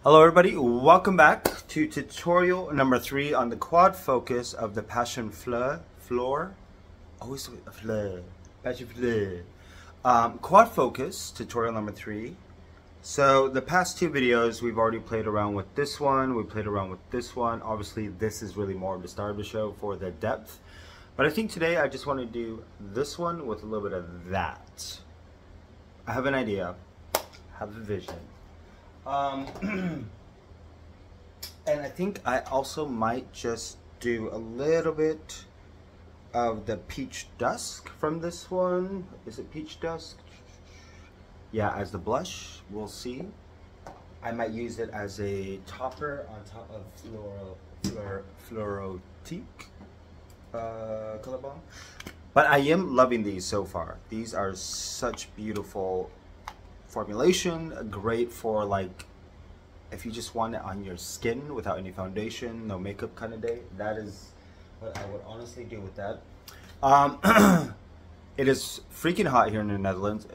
Hello everybody, welcome back to tutorial number 3 on the quad focus of the Passion Fleur. Always Fleur. Passion Fleur. Quad focus, tutorial number 3. So the past 2 videos we've already played around with this one, we played around with this one. Obviously this is really more of the star of the show for the depth. But I think today I just want to do this one with a little bit of that. I have an idea, I have a vision. And I think I also might just do a little bit of the peach dusk from this one. Is it peach dusk? Yeah, as the blush, we'll see. I might use it as a topper on top of Fluorotique color balm. But I am loving these so far. These are such beautiful formulation, great for like if you just want it on your skin without any foundation, no makeup kind of day. That is what I would honestly do with that. It is freaking hot here in the Netherlands.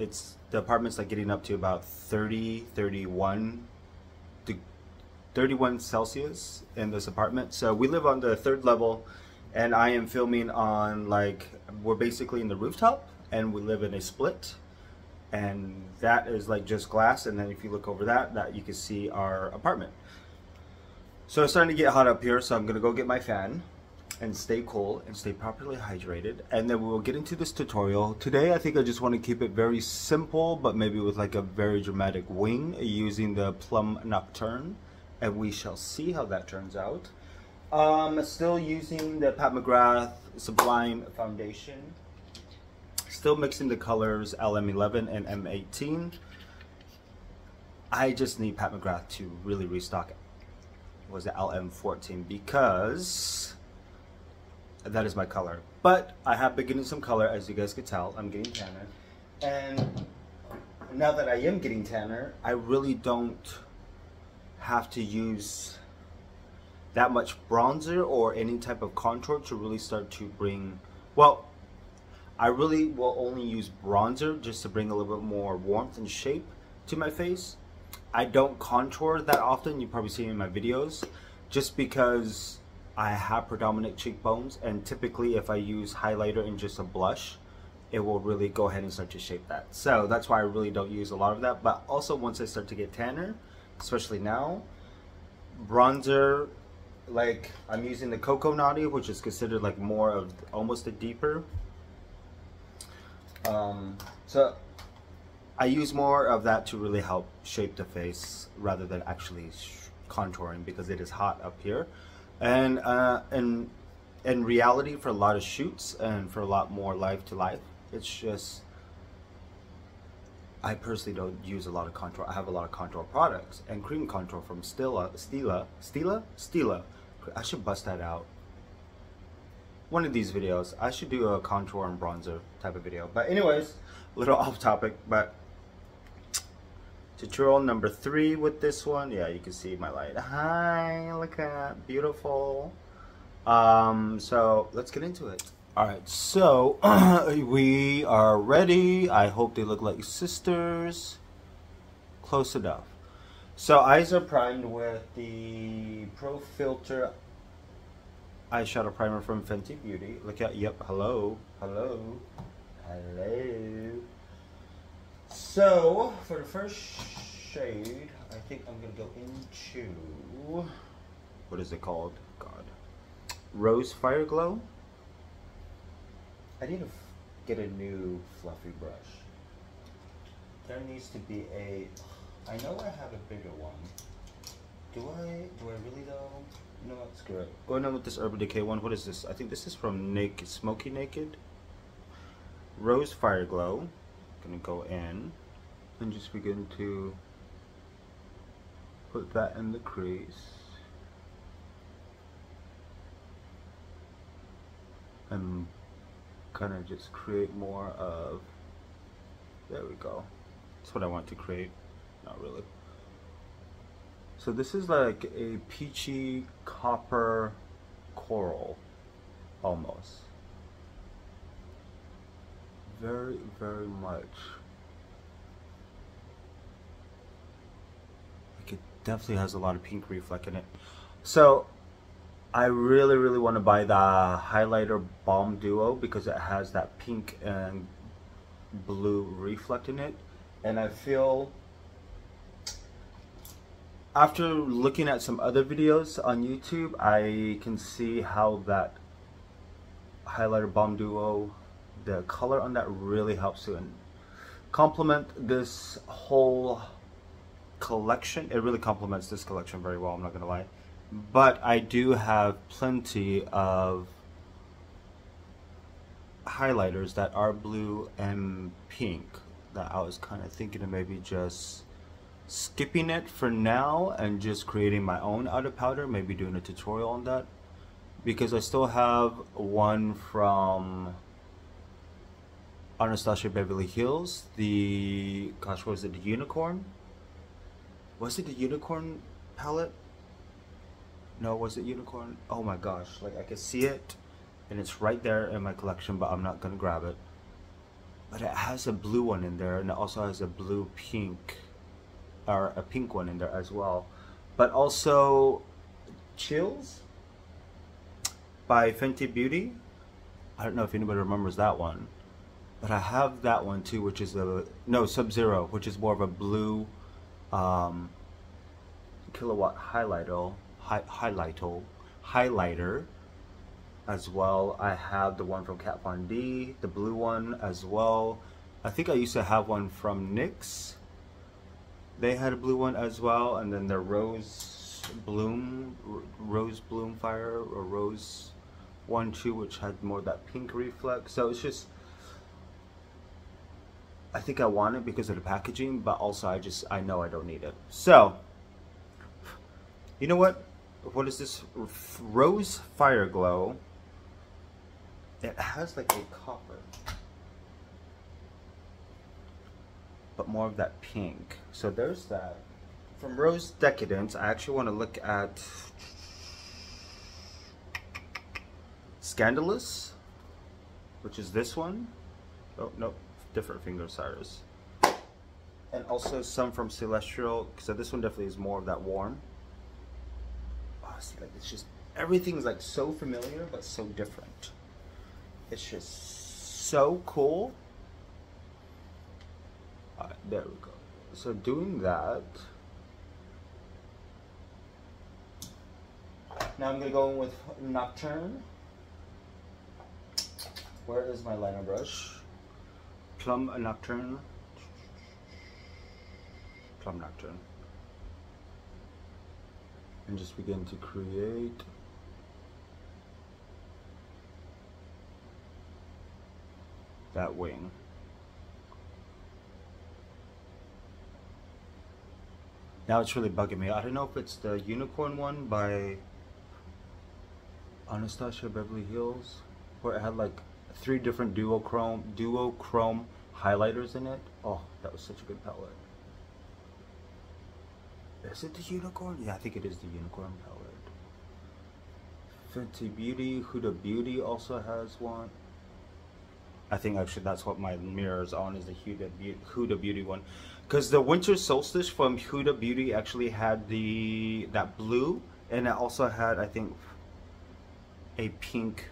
The apartment's like getting up to about 31 Celsius in this apartment. So we live on the 3rd level and I am filming on we're basically in the rooftop and we live in a split. And that is like just glass, and then if you look over that you can see our apartment. So it's starting to get hot up here, so I'm gonna go get my fan and stay cool and stay properly hydrated, and then we will get into this tutorial. Today I think I just want to keep it very simple, but maybe with like a very dramatic wing using the Plum Nocturne, and we shall see how that turns out. Still using the Pat McGrath Sublime Foundation. Still mixing the colors LM11 and M18. I just need Pat McGrath to really restock it. Was it LM14? Because that is my color. But I have been getting some color, as you guys could tell. I'm getting tanner. And now that I am getting tanner, I really don't have to use that much bronzer or any type of contour to really start to bring, well, I really will only use bronzer just to bring a little bit more warmth and shape to my face. I don't contour that often. You probably see in my videos, just because I have predominant cheekbones, and typically if I use highlighter and just a blush, it will really go ahead and start to shape that. So that's why I really don't use a lot of that. But also once I start to get tanner, especially now, bronzer, like I'm using the Cocoa Naughty, which is considered like more of almost a deeper. So I use more of that to really help shape the face rather than actually contouring, because it is hot up here. And in reality, for a lot of shoots and for a lot more life to life, it's just, I personally don't use a lot of contour. I have a lot of contour products and cream contour from Stila. I should bust that out. One of these videos, I should do a contour and bronzer type of video. But anyways, a little off topic, but tutorial number 3 with this one. Yeah, you can see my light. Hi, look at that, beautiful. So let's get into it. All right, so we are ready. I hope they look like sisters. Close enough. So eyes are primed with the Pro Filter eyeshadow primer from Fenty Beauty. Look at, yep, hello. So for the first shade, I think I'm gonna go into, what is it called? God, Rose Fire Glow. I need to get a new fluffy brush. There needs to be a, I know I have a bigger one. Do I really though? No, screw it. Going on with this Urban Decay one. What is this? I think this is from Smoky Naked. Rose Fire Glow. Gonna go in and just begin to put that in the crease. And kind of just create more of, there we go. That's what I want to create. Not really. So this is like a peachy copper coral, almost. Very, very much. definitely has a lot of pink reflect in it. So I really want to buy the highlighter Balm Duo because it has that pink and blue reflect in it, and I feel after looking at some other videos on YouTube, I can see how that highlighter Balm Duo, the color on that really helps to complement this whole collection. It really complements this collection very well, I'm not gonna lie. But I do have plenty of highlighters that are blue and pink that I was kind of thinking of maybe just skipping it for now and just creating my own out of powder, maybe doing a tutorial on that, because I still have one from Anastasia Beverly Hills, the, gosh, what was it, the unicorn? Was it the unicorn palette? No, was it unicorn? Oh my gosh, like I can see it and it's right there in my collection, but I'm not gonna grab it. But it has a blue one in there, and it also has a blue pink, or a pink one in there as well. But also Chills by Fenty Beauty. I don't know if anybody remembers that one, but I have that one too, which is a, no, Sub-Zero, which is more of a blue kilowatt highlighter as well. I have the one from Kat Von D, the blue one as well. I think I used to have one from NYX. They had a blue one as well, and then the Rose Bloom Fire, or Rose one too, which had more of that pink reflex. So it's just, I think I want it because of the packaging, but also I know I don't need it. So, you know what? What is this? Rose Fire Glow. It has like a copper, but more of that pink. So there's that. From Rose Decadence, I actually want to look at Scandalous, which is this one. Oh, no, different finger Cyrus. And also some from Celestial, so this one definitely is more of that warm. Oh, see, like it's just, everything's like so familiar, but so different. It's just so cool. There we go. So doing that, now I'm gonna go in with Nocturne. Where is my liner brush? Plum Nocturne. Plum Nocturne. And just begin to create that wing. Now it's really bugging me. I don't know if it's the unicorn one by Anastasia Beverly Hills, where it had like 3 different duochrome highlighters in it. Oh, that was such a good palette. Is it the unicorn? Yeah, I think it is the unicorn palette. Fenty Beauty, Huda Beauty also has one. I think actually that's what my mirror is on, is the Huda Beauty one. Because the Winter Solstice from Huda Beauty actually had that blue, and it also had, I think, a pink,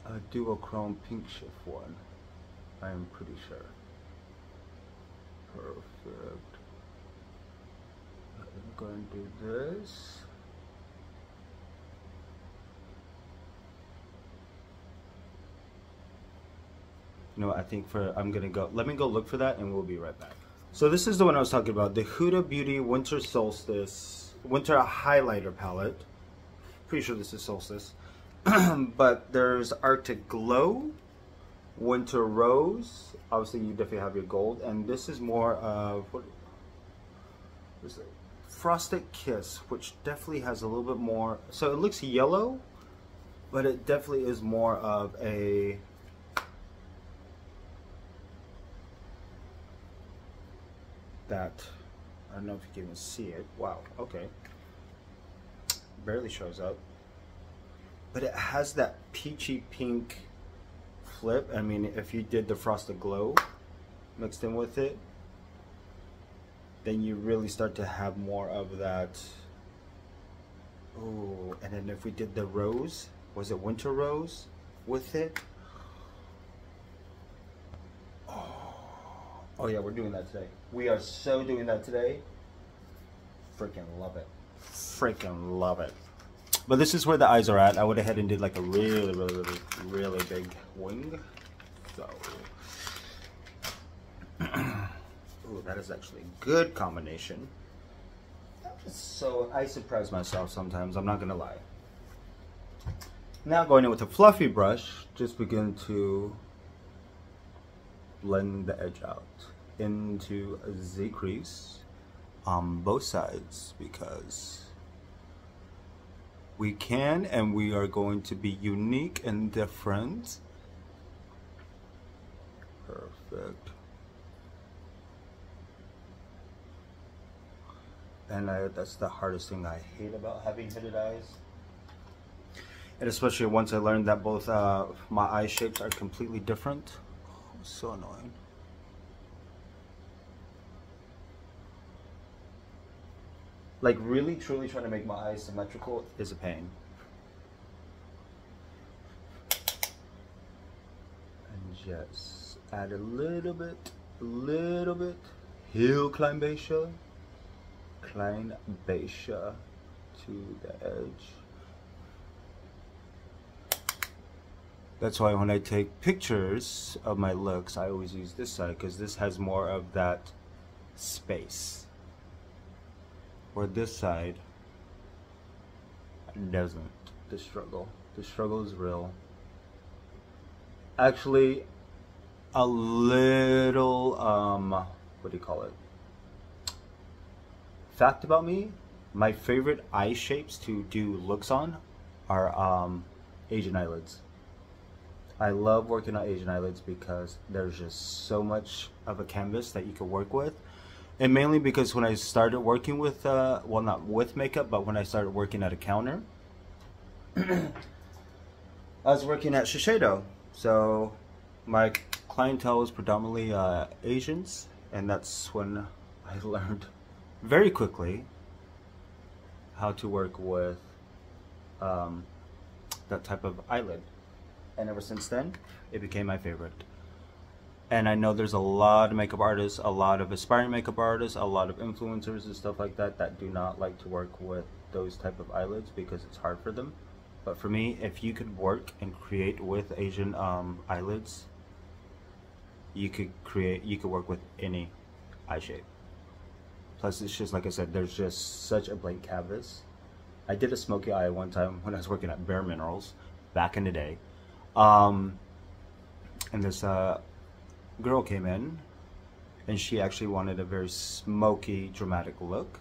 a duochrome pink shift one. I am pretty sure. Perfect. I'm going to do this. You know what, I think I'm gonna go, let me go look for that and we'll be right back. So this is the one I was talking about, the Huda Beauty Winter Solstice, Winter Highlighter Palette. Pretty sure this is Solstice. But there's Arctic Glow, Winter Rose, obviously you definitely have your gold, and this is more of, what is it? Frosted Kiss, which definitely has a little bit more, so it looks yellow, but it definitely is more of a, that, I don't know if you can even see it. Wow, okay. Barely shows up. But it has that peachy pink flip. I mean, if you did the Frosted Glow mixed in with it, then you really start to have more of that. Oh, and then if we did the rose, was it winter rose with it? Oh yeah, we're doing that today. We are so doing that today. Freaking love it. Freaking love it. But this is where the eyes are at. I went ahead and did like a really big wing. So, oh, that is actually a good combination. So I surprise myself sometimes, I'm not gonna lie. Now going in with a fluffy brush, just begin to blend the edge out into a Z crease on both sides, because we can and we are going to be unique and different. Perfect. And that's the hardest thing I hate about having hooded eyes. And especially once I learned that both my eye shapes are completely different. Oh, so annoying. Like really truly trying to make my eyes symmetrical is a pain. And just add a little bit heel climb Beisha to the edge. That's why when I take pictures of my looks, I always use this side, because this has more of that space, where this side doesn't. The struggle is real. Actually, a little what do you call it, fact about me, my favorite eye shapes to do looks on are Asian eyelids. I love working on Asian eyelids because there's just so much of a canvas that you can work with. And mainly because when I started working with, well, not with makeup, but when I started working at a counter, I was working at Shiseido. So my clientele is predominantly Asians, and that's when I learned very quickly how to work with that type of eyelid. And ever since then, it became my favorite. And I know there's a lot of makeup artists, a lot of aspiring makeup artists, a lot of influencers and stuff like that that do not like to work with those type of eyelids because it's hard for them. But for me, if you could work and create with Asian eyelids, you could work with any eye shape. Plus, it's just like I said, there's just such a blank canvas. I did a smoky eye one time when I was working at Bare Minerals back in the day. And this girl came in, and she actually wanted a very smoky, dramatic look.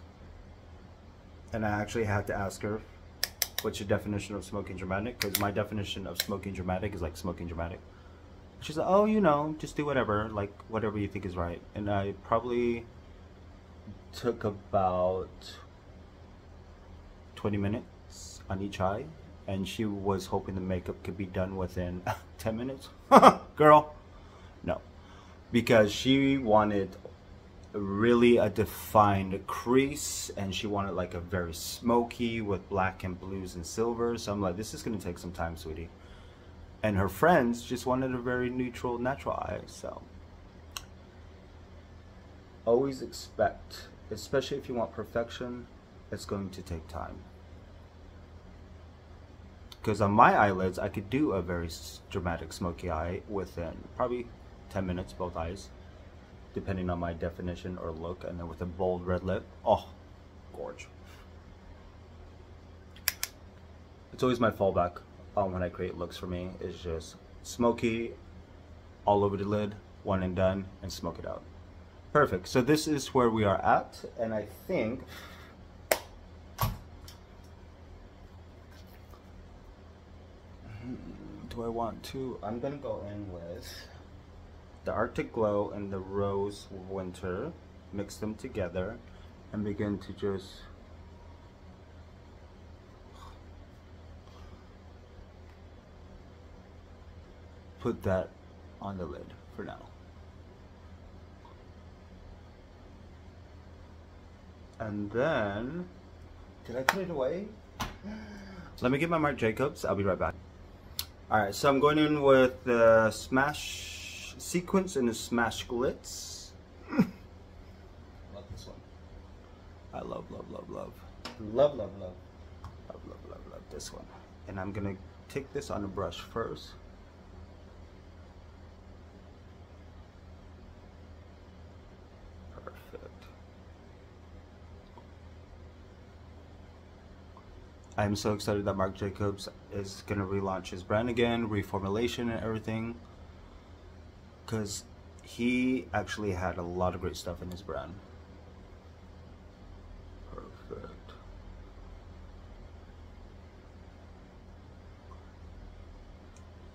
And I actually had to ask her, what's your definition of smoking dramatic? Because my definition of smoking dramatic is like smoking dramatic. She's like, oh, you know, just do whatever, like whatever you think is right. And I probably took about 20 minutes on each eye, and she was hoping the makeup could be done within 10 minutes. Girl, no. Because she wanted really a defined crease, and she wanted like a very smoky with black and blues and silver. So I'm like, this is gonna take some time, sweetie. And her friends just wanted a very neutral, natural eye. So always expect, especially if you want perfection, it's going to take time. Because on my eyelids, I could do a very dramatic smoky eye within probably 10 minutes, both eyes, depending on my definition or look. And then with a bold red lip, oh, gorge. It's always my fallback when I create looks for me, is just smoky all over the lid, one and done, and smoke it out. Perfect. So this is where we are at, and I think do I want to? I'm gonna go in with the Arctic Glow and the Rose Winter, mix them together, and begin to just put that on the lid for now. And then, did I put it away? Let me get my Marc Jacobs. I'll be right back. Alright, so I'm going in with the Smash Sequence and the Smash Glitz. Love this one. I love, love, love, love. Love, love, love. Love, love, love, love this one. And I'm gonna take this on a brush first. I'm so excited that Marc Jacobs is going to relaunch his brand again, reformulation and everything, because he actually had a lot of great stuff in his brand. Perfect.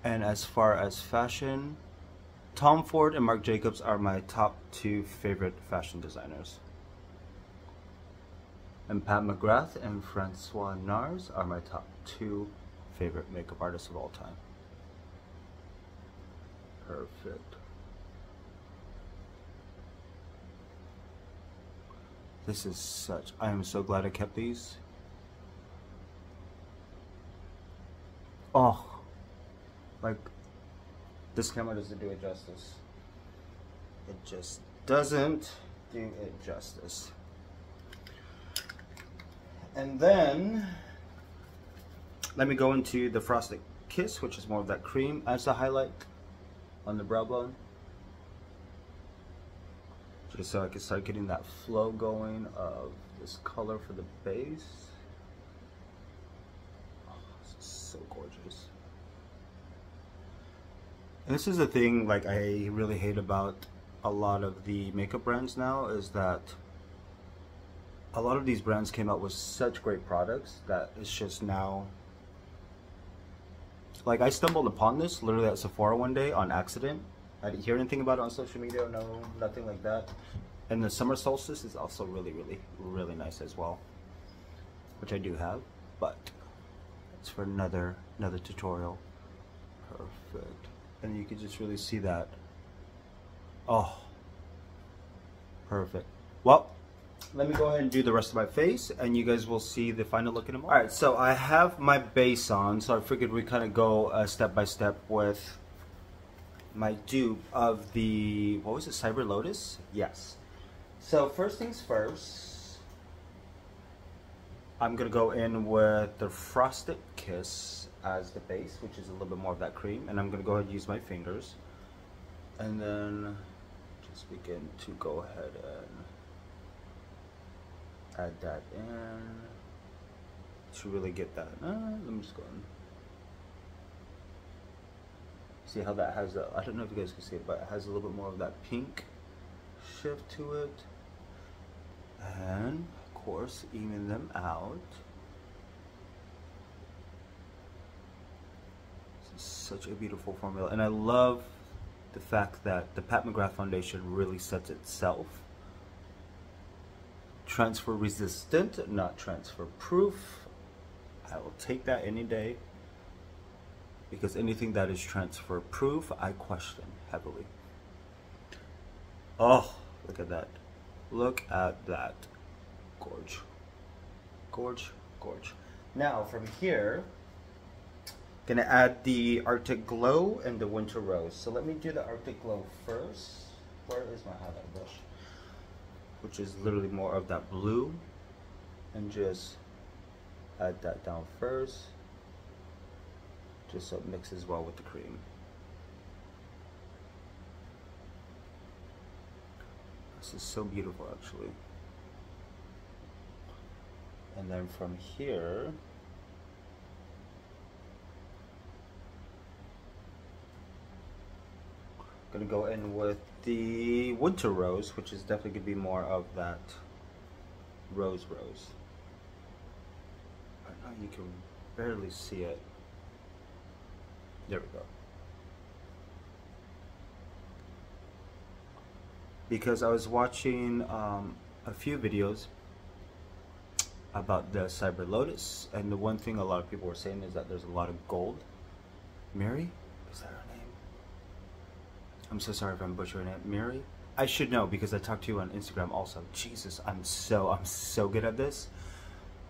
And as far as fashion, Tom Ford and Marc Jacobs are my top 2 favorite fashion designers. And Pat McGrath and Francois Nars are my top 2 favorite makeup artists of all time. Perfect. This is such, I am so glad I kept these. Oh, like, this camera doesn't do it justice. It just doesn't do it justice. And then, let me go into the Frosted Kiss, which is more of that cream as a highlight on the brow bone. Just so I can start getting that flow going of this color for the base. Oh, this is so gorgeous. And this is the thing, like, I really hate about a lot of the makeup brands now, is that a lot of these brands came out with such great products that it's just now, like, I stumbled upon this literally at Sephora one day on accident. I didn't hear anything about it on social media, no, nothing like that. And the Summer Solstice is also really, really, really nice as well, which I do have, but it's for another tutorial. Perfect. And you can just really see that. Oh, perfect. Well, let me go ahead and do the rest of my face, and you guys will see the final look in a moment. Alright, so I have my base on, so I figured we kind of go step by step with my dupe of the, what was it, Cyber Lotus? Yes. So first things first, I'm going to go in with the Frosted Kiss as the base, which is a little bit more of that cream, and I'm going to go ahead and use my fingers, and then just begin to go ahead and add that in to really get that. Let me just go in. See how that has a, I don't know if you guys can see it, but it has a little bit more of that pink shift to it. And of course, even them out. This is such a beautiful formula, and I love the fact that the Pat McGrath foundation really sets itself. Transfer resistant, not transfer proof. I will take that any day, because anything that is transfer proof, I question heavily. Oh, look at that. Look at that. Gorge. Gorge, gorge. Now from here, gonna add the Arctic Glow and the Winter Rose. So let me do the Arctic Glow first. Where is my highlight brush? Which is literally more of that blue, and just add that down first, just so it mixes well with the cream. This is so beautiful, actually. And then from here, gonna go in with the Winter Rose, which is definitely gonna be more of that rose. Right now you can barely see it. There we go. Because I was watching a few videos about the Cyber Lotus, and the one thing a lot of people were saying is that there's a lot of gold. Mary? Is that her name? I'm so sorry if I'm butchering it. Mary? I should know because I talked to you on Instagram also. Jesus, I'm so good at this.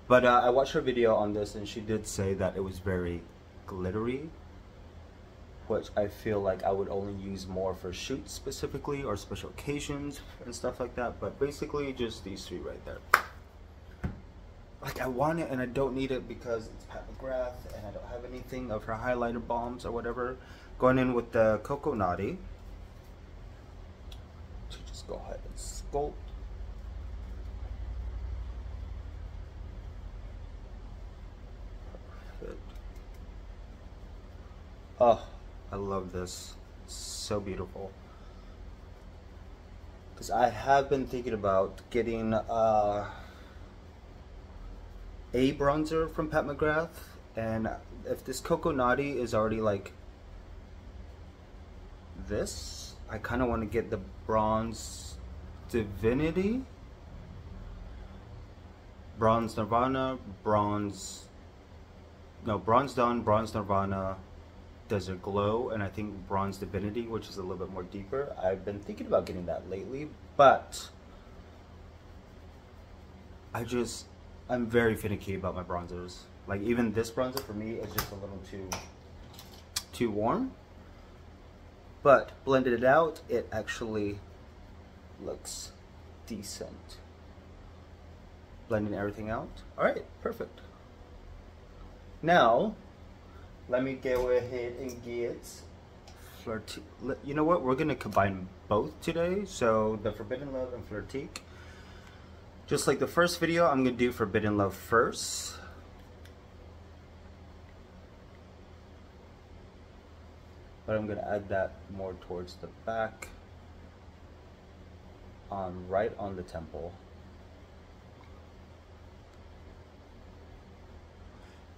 But I watched her video on this and she did say that it was very glittery, which I feel like I would only use more for shoots specifically or special occasions and stuff like that. But basically just these three right there. Like I want it and I don't need it because it's Pat McGrath and I don't have anything of her highlighter balms or whatever. Going in with the Cocoa Naughty to just go ahead and sculpt. Perfect. Oh, I love this. It's so beautiful. Because I have been thinking about getting a bronzer from Pat McGrath, and if this Cocoa Naughty is already like this, I kind of want to get the Bronze Divinity, Bronze Nirvana, Bronze Dawn, Bronze Nirvana, Desert Glow, and I think Bronze Divinity, which is a little bit more deeper. I've been thinking about getting that lately, but I'm very finicky about my bronzers. Like even this bronzer for me is just a little too warm. But blended it out, it actually looks decent. Blending everything out. Alright, perfect. Now, let me go ahead and get Fleur. You know what? We're going to combine both today. So the Forbidden Love and Flirtique. Just like the first video, I'm going to do Forbidden Love first. But I'm going to add that more towards the back, right on the temple.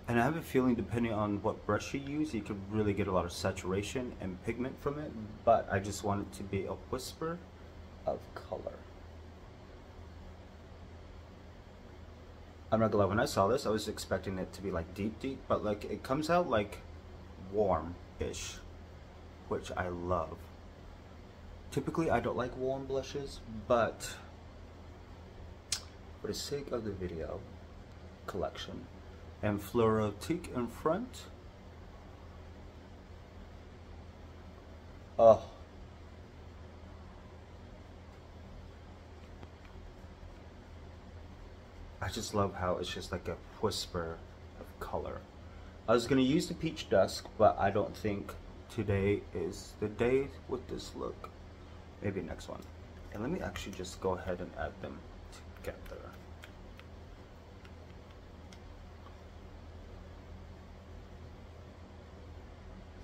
And I have a feeling depending on what brush you use, you could really get a lot of saturation and pigment from it. But I just want it to be a whisper of color. I'm not gonna lie, when I saw this, I was expecting it to be like deep, but like it comes out like warm-ish, which I love. Typically, I don't like warm blushes, but for the sake of the video collection, and Flirtique in front. Oh. I just love how it's just like a whisper of color. I was gonna use the Peach Dusk, but I don't think today is the day with this look. Maybe next one. And let me actually just go ahead and add them together.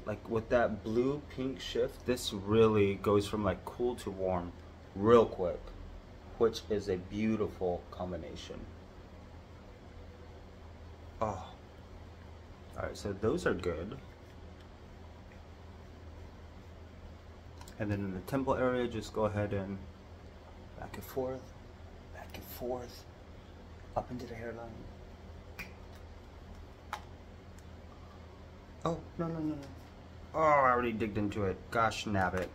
Like with that blue pink shift, this really goes from like cool to warm real quick, which is a beautiful combination. Oh, alright, so those are good. And then in the temple area, just go ahead and back and forth, up into the hairline. Oh, no. Oh, I already digged into it. Gosh, nabbit.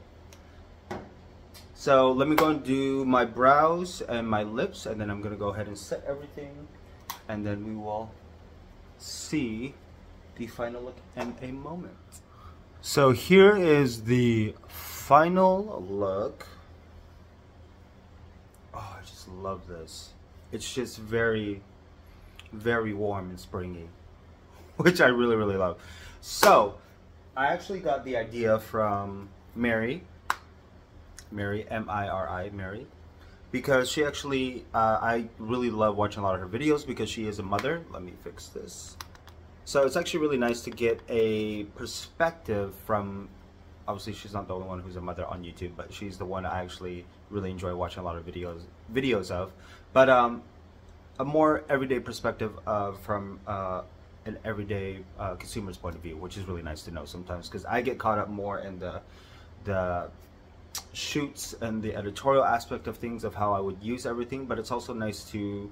So let me go and do my brows and my lips, and then I'm gonna go ahead and set everything, and then we will see the final look in a moment. So here is the final look. Oh, I just love this. It's just very, very warm and springy, which I really, really love. So I actually got the idea from Mary, M-I-R-I, Mary, because she actually, I really love watching a lot of her videos because she is a mother. Let me fix this. So it's actually really nice to get a perspective from, obviously she's not the only one who's a mother on YouTube, but she's the one I actually really enjoy watching a lot of videos of. But a more everyday perspective from an everyday consumer's point of view, which is really nice to know sometimes, because I get caught up more in the shoots and the editorial aspect of things, of how I would use everything. But it's also nice to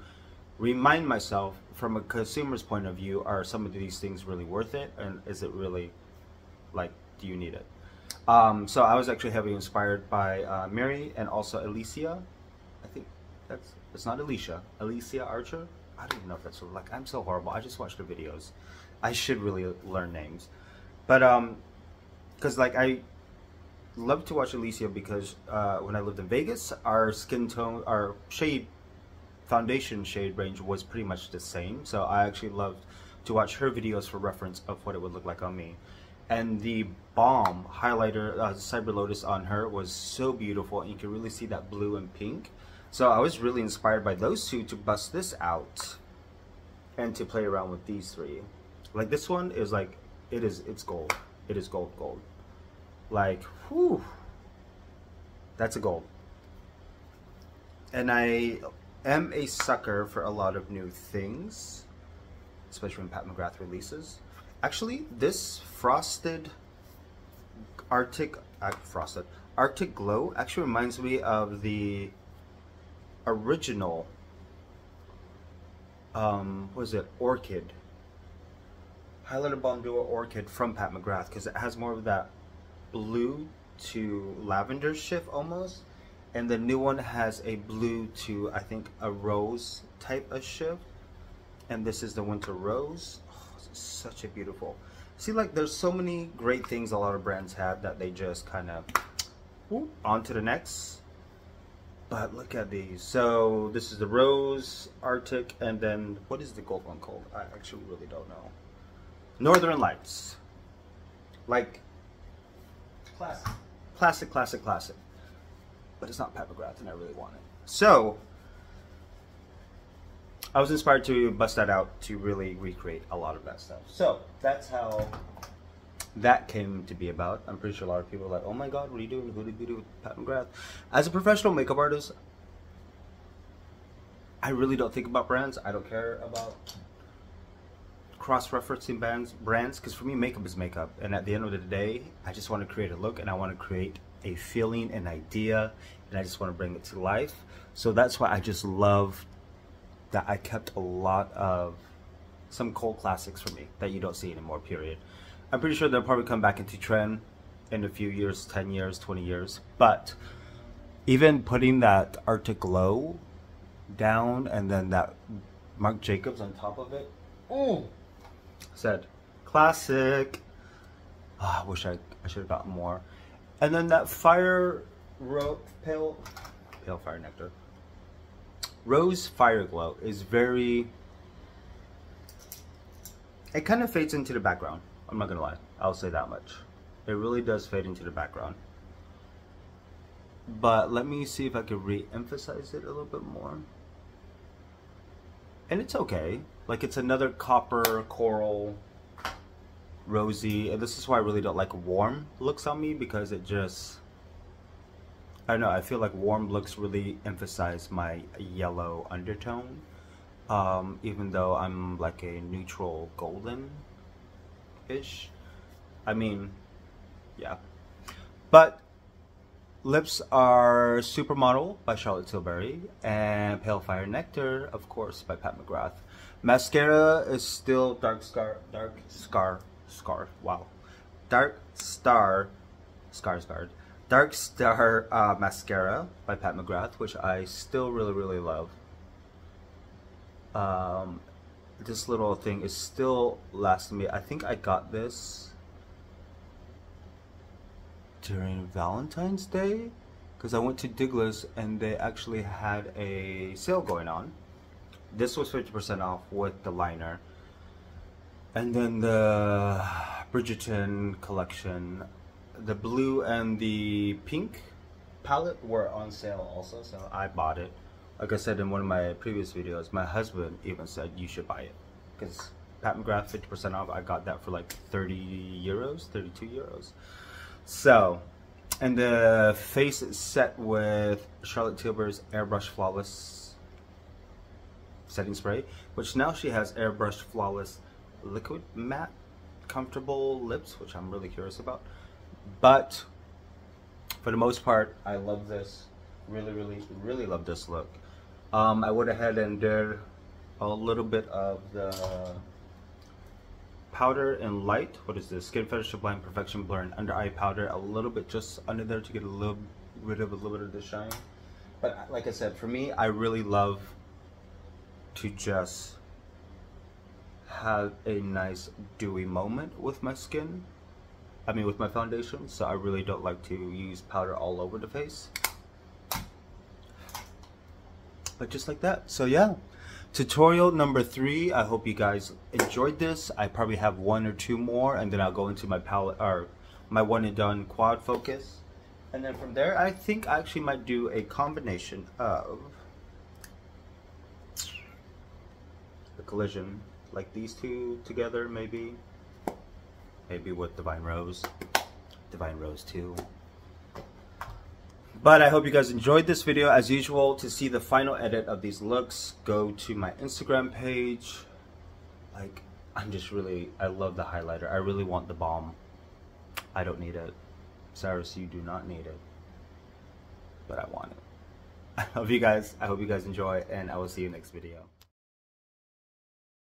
remind myself from a consumer's point of view, are some of these things really worth it, and is it really, like, do you need it? So I was actually heavily inspired by Mary and also Alicia. I think it's not Alicia Archer. I don't even know if that's like, I'm so horrible. I just watched the videos. I should really learn names. But because like I love to watch Alicia because when I lived in Vegas, our skin tone, our foundation shade range was pretty much the same. So I actually loved to watch her videos for reference of what it would look like on me. And the Balm highlighter, Cyber Lotus on her was so beautiful, and you can really see that blue and pink. So I was really inspired by those two to bust this out and to play around with these three. Like this one is like, it's gold. It is gold. Like, whew, that's a gold. And I am a sucker for a lot of new things, especially when Pat McGrath releases. Actually, this frosted Arctic Glow actually reminds me of the original what is it, Orchid highlighter Balm Duo Orchid from Pat McGrath, because it has more of that blue to lavender shift almost, and the new one has a blue to, I think, a rose type of shift, and this is the winter rose. Such a beautiful, see, like there's so many great things a lot of brands have that they just kind of on to the next. But look at these. So this is the rose Arctic, and then what is the gold one called? I actually really don't know. Northern Lights. Like classic. But it's not Pat McGrath, and I really want it. So I was inspired to bust that out to really recreate a lot of that stuff. So that's how that came to be about. I'm pretty sure a lot of people are like, oh my god, what are you doing? Huda Beauty with Pat McGrath? As a professional makeup artist, I really don't think about brands. I don't care about cross-referencing brands, because for me, makeup is makeup. And at the end of the day, I just want to create a look, and I want to create a feeling, an idea, and I just want to bring it to life. So that's why I just love that I kept a lot of some cult classics for me that you don't see anymore, period. I'm pretty sure they'll probably come back into trend in a few years, 10 years, 20 years. But even putting that Arctic Glow down and then that Marc Jacobs on top of it, said classic. I wish I should have gotten more. And then that pale fire nectar. Rose Fire Glow is very, it kind of fades into the background. I'm not gonna lie, I'll say that much. It really does fade into the background. But let me see if I can re-emphasize it a little bit more. And it's okay. Like, it's another copper, coral, rosy. And this is why I really don't like warm looks on me, because it just, I don't know, I feel like warm looks really emphasize my yellow undertone, even though I'm like a neutral golden-ish. I mean, yeah. But lips are Supermodel by Charlotte Tilbury, and Pale Fire Nectar, of course, by Pat McGrath. Mascara is still Dark Star Mascara by Pat McGrath, which I still really love. This little thing is still lasting me. I think I got this during Valentine's Day, because I went to Douglas and they actually had a sale going on. This was 50% off with the liner. And then the Bridgerton collection, the blue and the pink palette were on sale also, so I bought it. Like I said in one of my previous videos, my husband even said you should buy it, because Pat McGrath 50% off, I got that for like 30 euros, 32 euros. So, and the face is set with Charlotte Tilbury's Airbrush Flawless setting spray, which now she has Airbrush Flawless liquid matte comfortable lips, which I'm really curious about. But for the most part, I love this. Really love this look. I went ahead and did a little bit of the powder and light. What is this? Skin Fetish Sublime Perfection Blur and Under Eye Powder. A little bit just under there to get rid of a little bit of the shine. But like I said, for me, I really love to just have a nice dewy moment with my skin. I mean with my foundation. So I really don't like to use powder all over the face. But just like that. So yeah. Tutorial number 3. I hope you guys enjoyed this. I probably have 1 or 2 more, and then I'll go into my palette or my one and done quad focus. And then from there, I think I actually might do a combination of a collision, like these two together, maybe with Divine Rose 2. But I hope you guys enjoyed this video. As usual, to see the final edit of these looks, go to my Instagram page. Like, I love the highlighter. I really want the balm. I don't need it. Cyrus, you do not need it. But I want it. I hope you guys enjoy, and I will see you next video.